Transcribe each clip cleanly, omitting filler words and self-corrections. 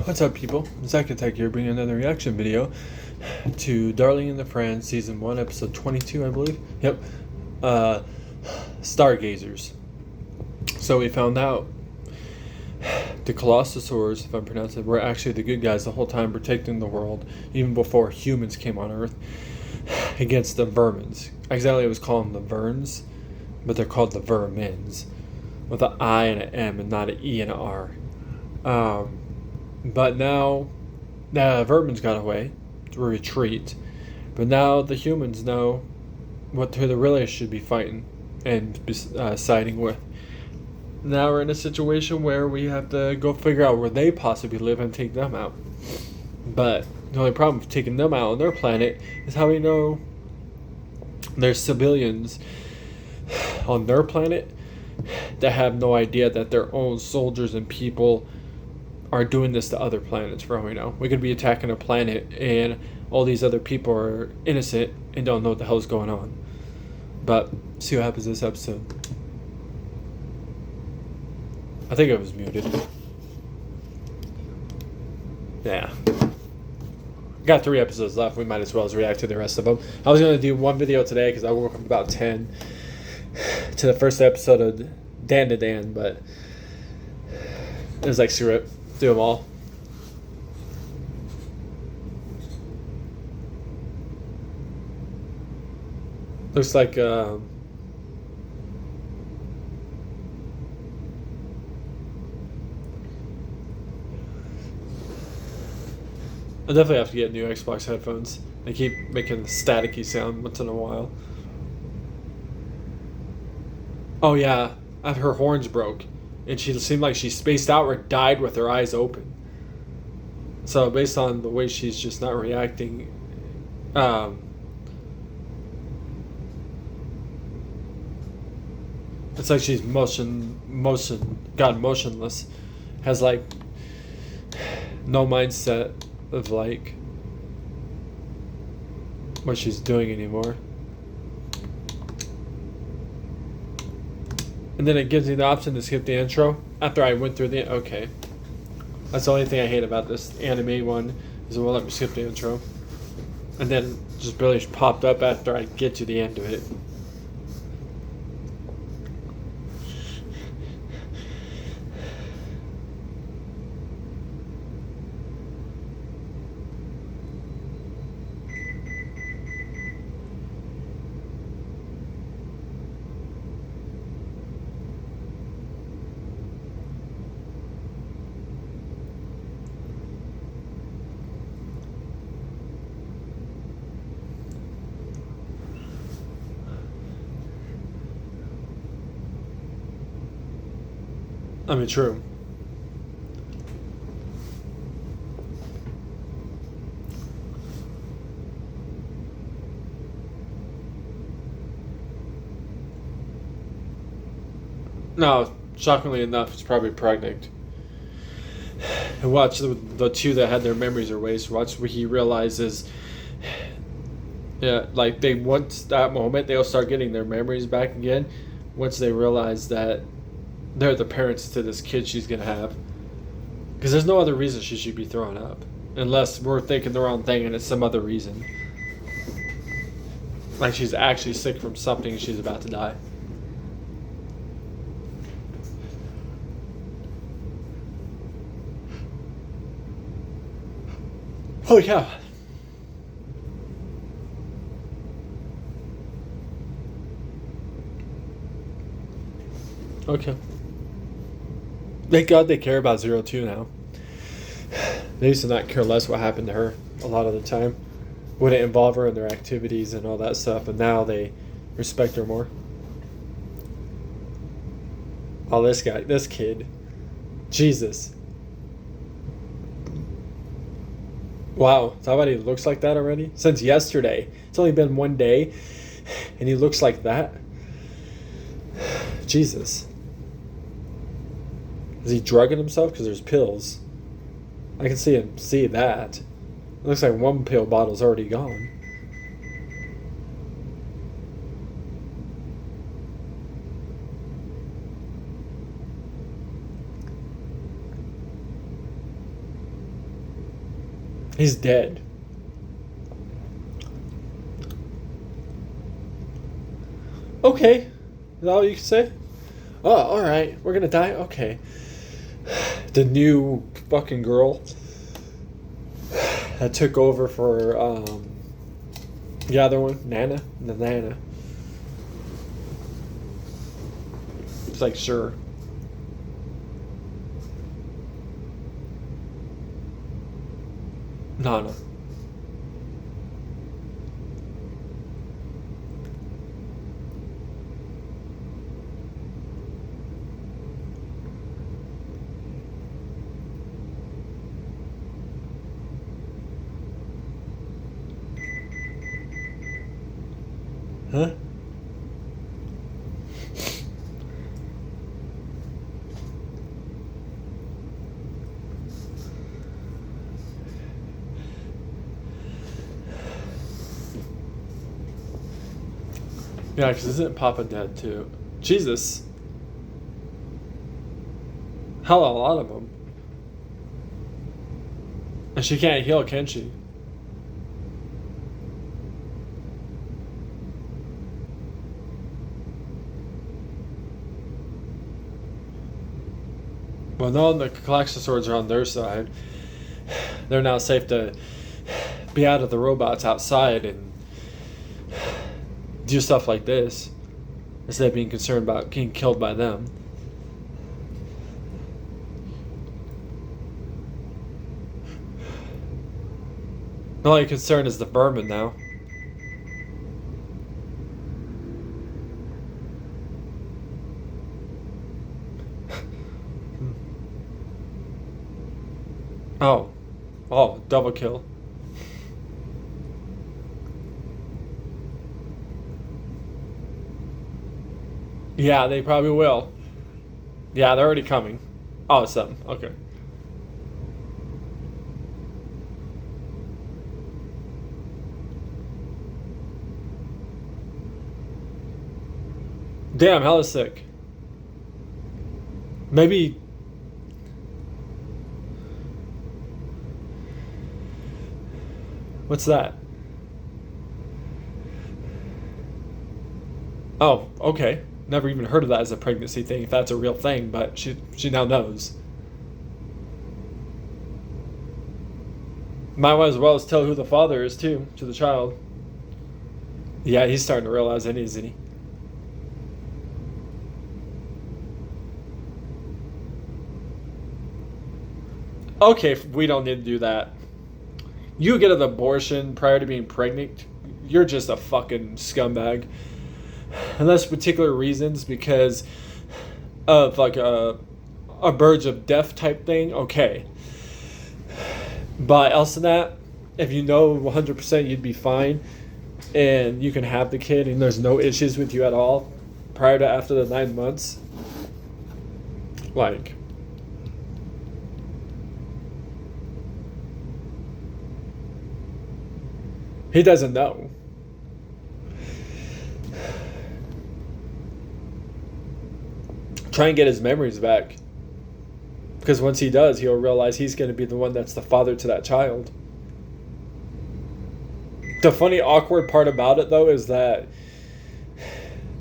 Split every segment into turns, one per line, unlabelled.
What's up, people? Zach Attack here, bringing another reaction video to Darling in the Franxx, Season 1, Episode 22, I believe. Yep. Stargazers. So we found out the Colossosaurs, if I'm pronouncing it, were actually the good guys the whole time, protecting the world, even before humans came on Earth, against the vermins. Exactly, it was called the Verns, but they're called the Vermins, with an I and an M and not an E and an R. But now the vermins got away to retreat. But now the humans know who they really should be fighting and siding with. Now we're in a situation where we have to go figure out where they possibly live and take them out. But the only problem with taking them out on their planet is how we know there's civilians on their planet that have no idea that their own soldiers and people are doing this to other planets. For all we know, we could be attacking a planet and all these other people are innocent and don't know what the hell's going on. But see what happens this episode. I think it was muted. Yeah, got 3 episodes left. We might as well react to the rest of them. I was gonna do one video today because I woke up about 10 to the first episode of Dan to Dan, but it was like, screw it, do them all. Looks like I definitely have to get new Xbox headphones. They keep making a staticky sound once in a while. Oh yeah, her horns broke, and she seemed like she spaced out or died with her eyes open. So based on the way she's just not reacting, it's like she's gone motionless, has like no mindset of like what she's doing anymore. And then it gives me the option to skip the intro after I went through the... Okay. That's the only thing I hate about this anime one, is it won't let me skip the intro. And then just barely popped up after I get to the end of it. I mean, true. No, shockingly enough, it's probably pregnant. And watch the two that had their memories erased. Watch where he realizes, yeah, like once that moment, they'll start getting their memories back again. Once they realize that they're the parents to this kid she's gonna have, because there's no other reason she should be thrown up, unless we're thinking the wrong thing and it's some other reason, like she's actually sick from something and she's about to die. Holy cow. Okay. Thank God they care about 02 now. They used to not care less what happened to her a lot of the time. Wouldn't involve her in their activities and all that stuff, and now they respect her more. Oh, this guy, this kid. Jesus. Wow, somebody looks like that already? Since yesterday. It's only been 1 day, and he looks like that? Jesus. Is he drugging himself? Because there's pills. I can see that. It looks like 1 pill bottle's already gone. He's dead. Okay. Is that all you can say? Oh, alright. We're gonna die? Okay. The new fucking girl that took over for the other one, Nana. The Nana. It's like, sure. Nana. Huh? Yeah, because isn't Papa dead too? Jesus. Hell, a lot of them. And she can't heal, can she? Well, no, the collection swords are on their side. They're now safe to be out of the robots outside and do stuff like this instead of being concerned about getting killed by them. The only concern is the vermin now. Oh, double kill. Yeah, they probably will. Yeah, they're already coming. Oh, it's them. Okay. Damn, hella sick. Maybe. What's that? Oh, okay. Never even heard of that as a pregnancy thing, if that's a real thing, but she now knows. Might as well as tell who the father is, too, to the child. Yeah, he's starting to realize it, isn't he? Okay, we don't need to do that. You get an abortion prior to being pregnant, you're just a fucking scumbag. Unless particular reasons, because of like a verge of death type thing, okay. But else than that, if you know 100% you'd be fine and you can have the kid and there's no issues with you at all prior to after the 9 months, like, he doesn't know. Try and get his memories back. Because once he does, he'll realize he's going to be the one that's the father to that child. The funny, awkward part about it, though, is that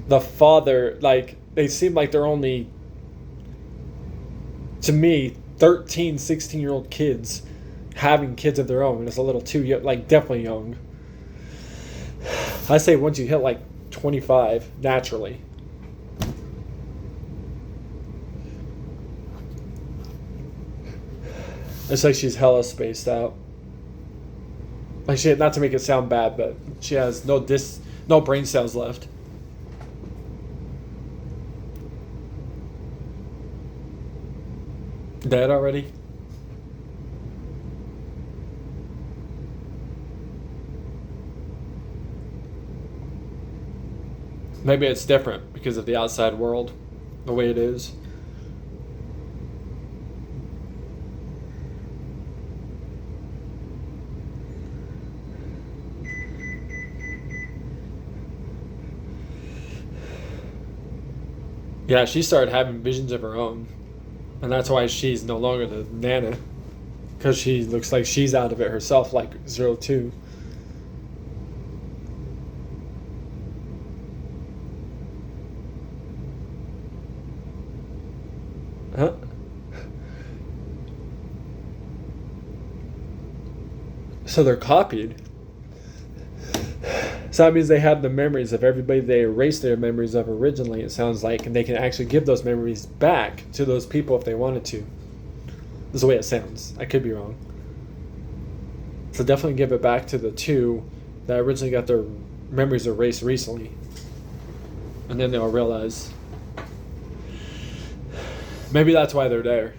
the father, like, they seem like they're only, to me, 13, 16-year-old kids having kids of their own. It's a little too young, like, definitely young. I say once you hit, like, 25, naturally. It's like she's hella spaced out. Like, she, not to make it sound bad, but she has no brain cells left. Dead already? Maybe it's different because of the outside world, the way it is. Yeah, she started having visions of her own. And that's why she's no longer the Nana. because she looks like she's out of it herself, like 02. Huh? So they're copied. So that means they have the memories of everybody they erased their memories of originally, it sounds like, and they can actually give those memories back to those people if they wanted to. This is the way it sounds. I could be wrong. So definitely give it back to the two that originally got their memories erased recently. And then they'll realize. Maybe that's why they're there.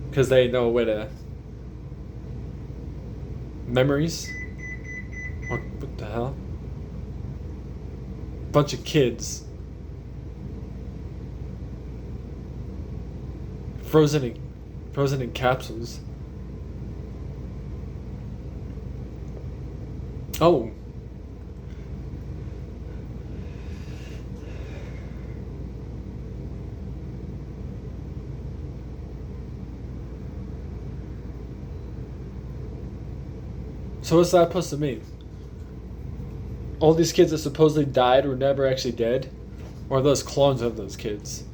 Because they know where to. Memories? What the hell? Bunch of kids. Frozen in capsules. Oh. So what's that supposed to mean? All these kids that supposedly died were never actually dead? Or are those clones of those kids?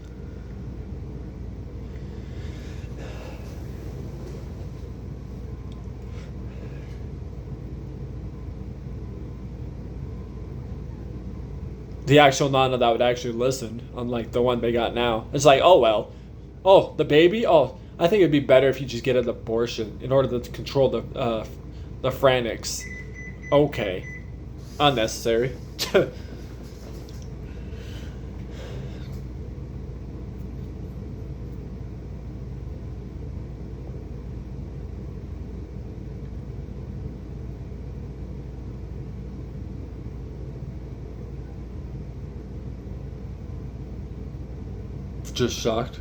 The actual Nana that would actually listen, unlike the one they got now. It's like, oh well. Oh, the baby? Oh, I think it'd be better if you just get an abortion in order to control the franxx. Okay. Unnecessary. Just shocked.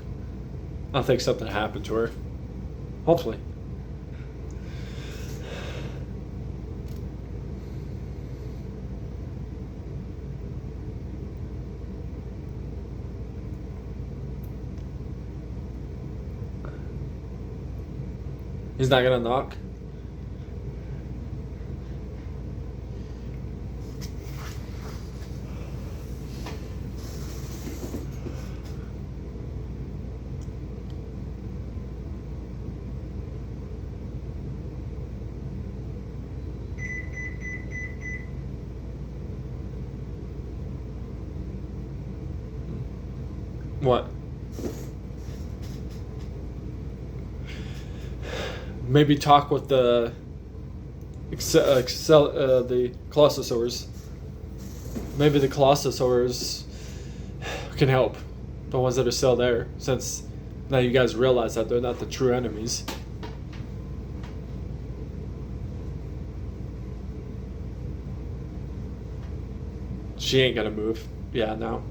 I think something happened to her. Hopefully. He's not gonna knock. What? Maybe talk with the the colossosaurs. Maybe the colossosaurs can help the ones that are still there, since now you guys realize that they're not the true enemies. She ain't gonna move. Yeah, no.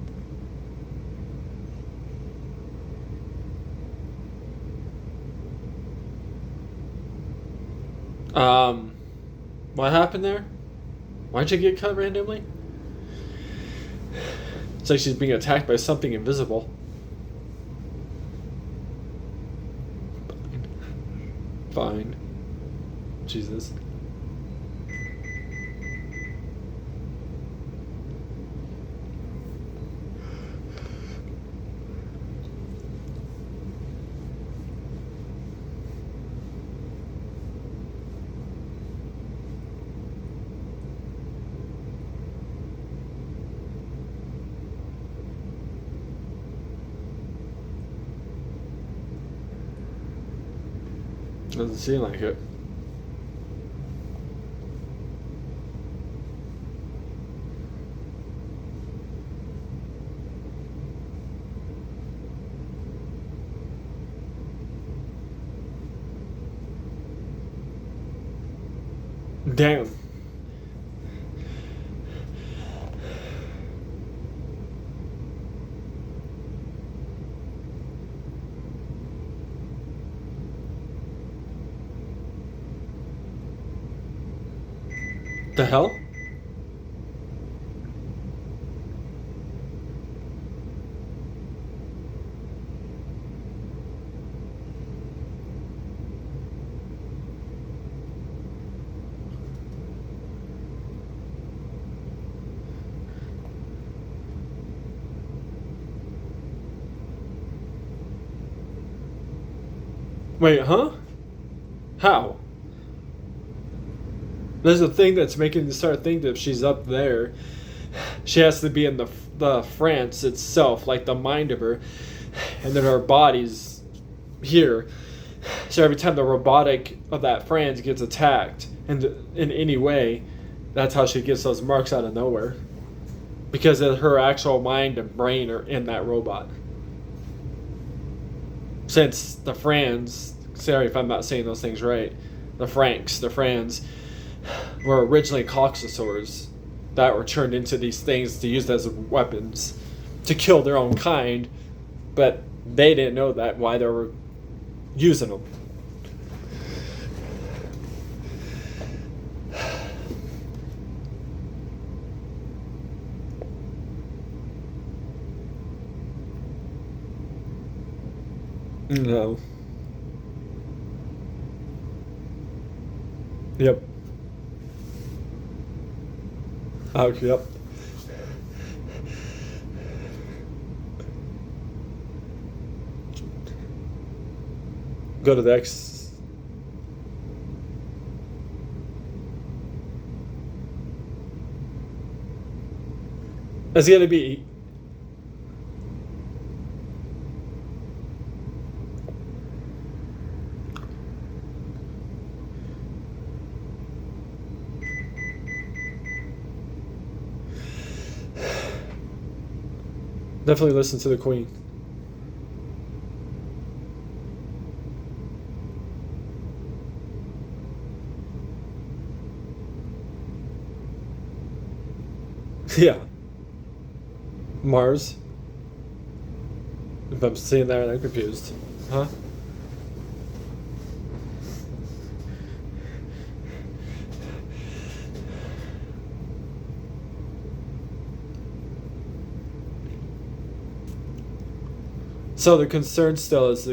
What happened there? Why'd you get cut randomly? It's like she's being attacked by something invisible. Fine. Jesus. Doesn't seem like it. Damn. The hell? Wait, huh? How? There's a thing that's making me start thinking that if she's up there, she has to be in the franxx itself, like the mind of her, and then her body's here. So every time the robotic of that franxx gets attacked, and in any way, that's how she gets those marks out of nowhere. Because of her actual mind and brain are in that robot. Since the franxx, sorry if I'm not saying those things right, the franxx were originally coxosaurs that were turned into these things to use as weapons to kill their own kind, but they didn't know that why they were using them. No. Yep. Oh, yep. Go to the X. It's gonna be. Definitely listen to the Queen. Yeah. Mars. If I'm seeing that, I'm confused. Huh? So the concern still is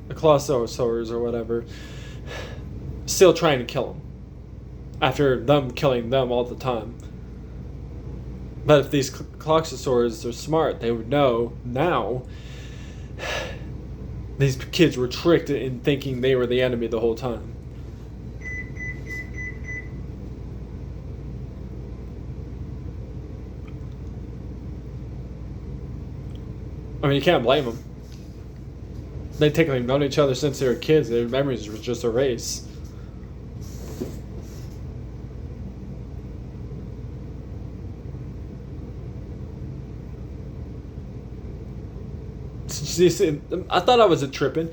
Colossosaurs or whatever still trying to kill him after them killing them all the time. But if these Colossosaurs are smart, they would know now these kids were tricked in thinking they were the enemy the whole time. I mean, you can't blame them. They technically known each other since they were kids. Their memories were just erased. I thought I was tripping.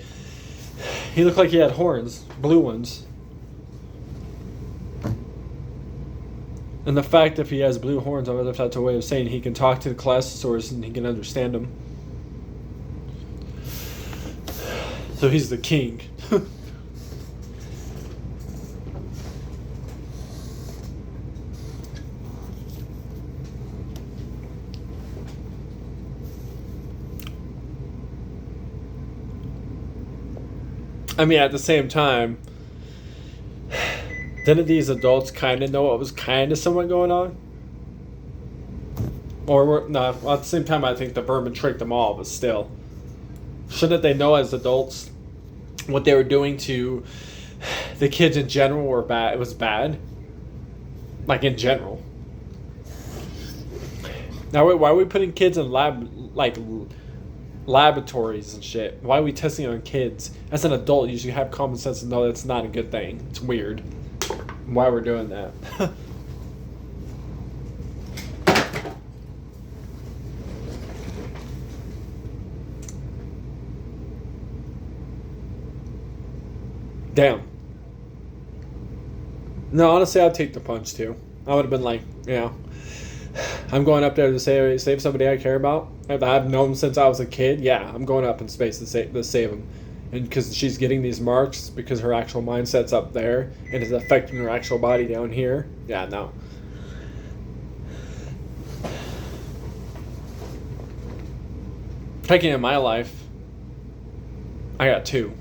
He looked like he had horns, blue ones. And the fact if he has blue horns, I wonder if that's a way of saying he can talk to the Colossosaurs and he can understand them. So he's the king. I mean, at the same time, didn't these adults kind of know what was kind of somewhat going on? Or, no, well, at the same time, I think the vermin tricked them all, but still. Shouldn't they know as adults what they were doing to the kids in general were bad? It was bad. Like, in general. Now, why are we putting kids in laboratories and shit? Why are we testing on kids? As an adult, you should have common sense to know that's not a good thing. It's weird. Why we're doing that. Damn. No, honestly, I'd take the punch too. I would have been like, I'm going up there to save somebody I care about. If I've known since I was a kid, yeah, I'm going up in space to save him. And because she's getting these marks because her actual mindset's up there and it's affecting her actual body down here. Yeah, no. Taking in my life, I got two.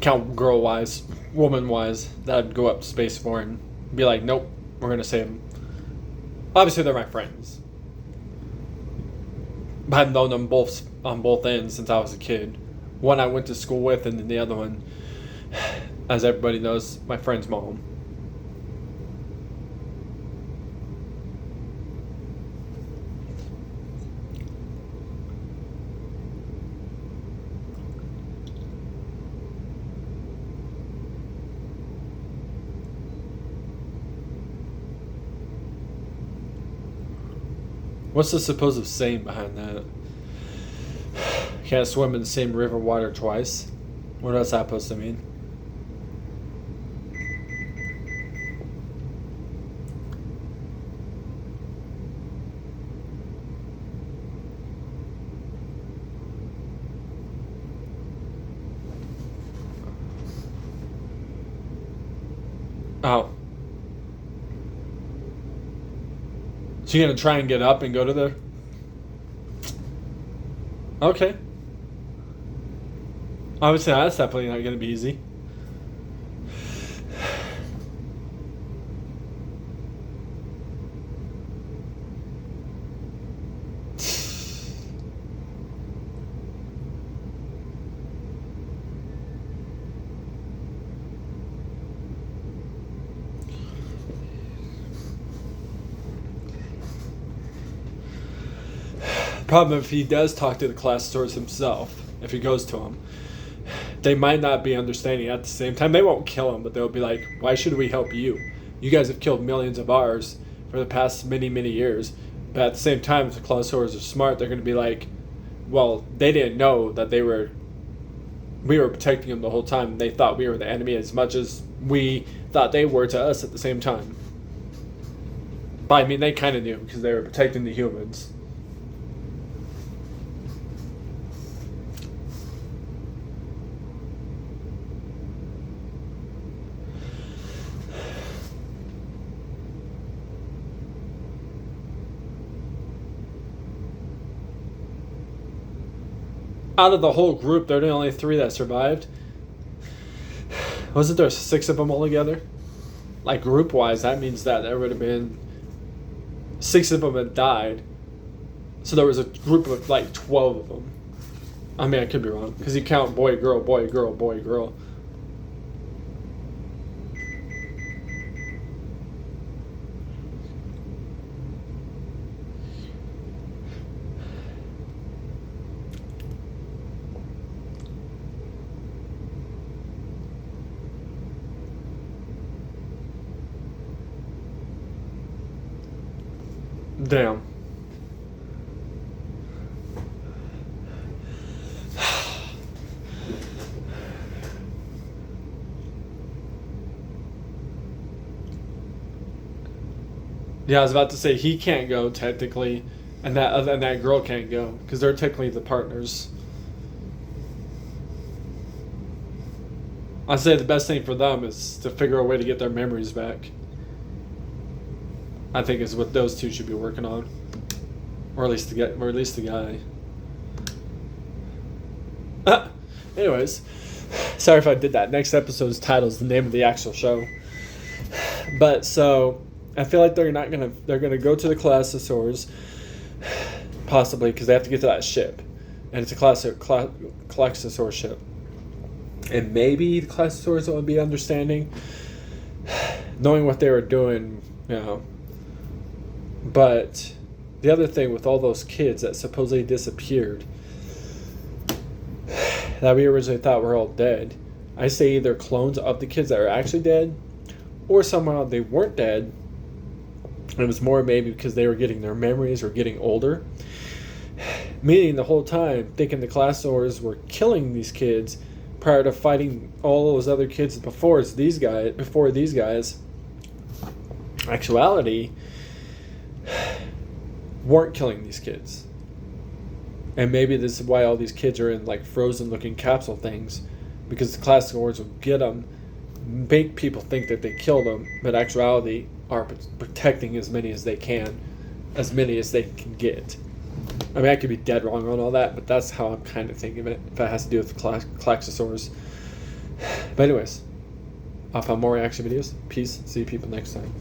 Count girl-wise, woman-wise, that I'd go up to space for and be like, nope, we're going to save them. Obviously, they're my friends. I've known them both on both ends since I was a kid. One I went to school with, and then the other one, as everybody knows, my friend's mom. What's the supposed saying behind that? Can't swim in the same river water twice. What else that supposed to mean? Oh. So you're gonna try and get up and go to the... Okay. Obviously, that's definitely not gonna be easy. Problem if he does talk to the class stores himself, if he goes to them, they might not be understanding. At the same time, they won't kill him, but they'll be like, why should we help you? You guys have killed millions of ours for the past many, many years. But at the same time, if the class stores are smart, they're going to be like, well, they didn't know that we were protecting them the whole time. They thought we were the enemy as much as we thought they were to us at the same time. But I mean, they kind of knew because they were protecting the humans. Out of the whole group, they're the only 3 that survived. Wasn't there 6 of them altogether? Like group-wise, that means that there would have been 6 of them that died. So there was a group of like 12 of them. I mean, I could be wrong because you count boy, girl, boy, girl, boy, girl. Damn. Yeah, I was about to say he can't go technically, and that girl can't go because they're technically the partners. I'd say the best thing for them is to figure a way to get their memories back. I think is what those 2 should be working on, or at least the guy. Anyways, sorry if I did that. Next episode's title is the name of the actual show. But so I feel like they're gonna go to the Clasosaurs, possibly because they have to get to that ship, and it's a Clasosaur ship, and maybe the Clasosaurs will be understanding, knowing what they were doing, you know. But the other thing with all those kids that supposedly disappeared, that we originally thought were all dead, I say either clones of the kids that are actually dead, or somehow they weren't dead, and it was more maybe because they were getting their memories or getting older. Meaning the whole time thinking the Clasosaurs were killing these kids prior to fighting all those other kids before these guys. Actuality, weren't killing these kids. And maybe this is why all these kids are in like frozen looking capsule things, because the Clasosaurs will get them, make people think that they killed them, but actuality are protecting as many as they can, as many as they can get. I mean, I could be dead wrong on all that, but that's how I'm kind of thinking of it, if it has to do with the Clasosaurs. But anyways, I'll find more reaction videos. Peace. See you people next time.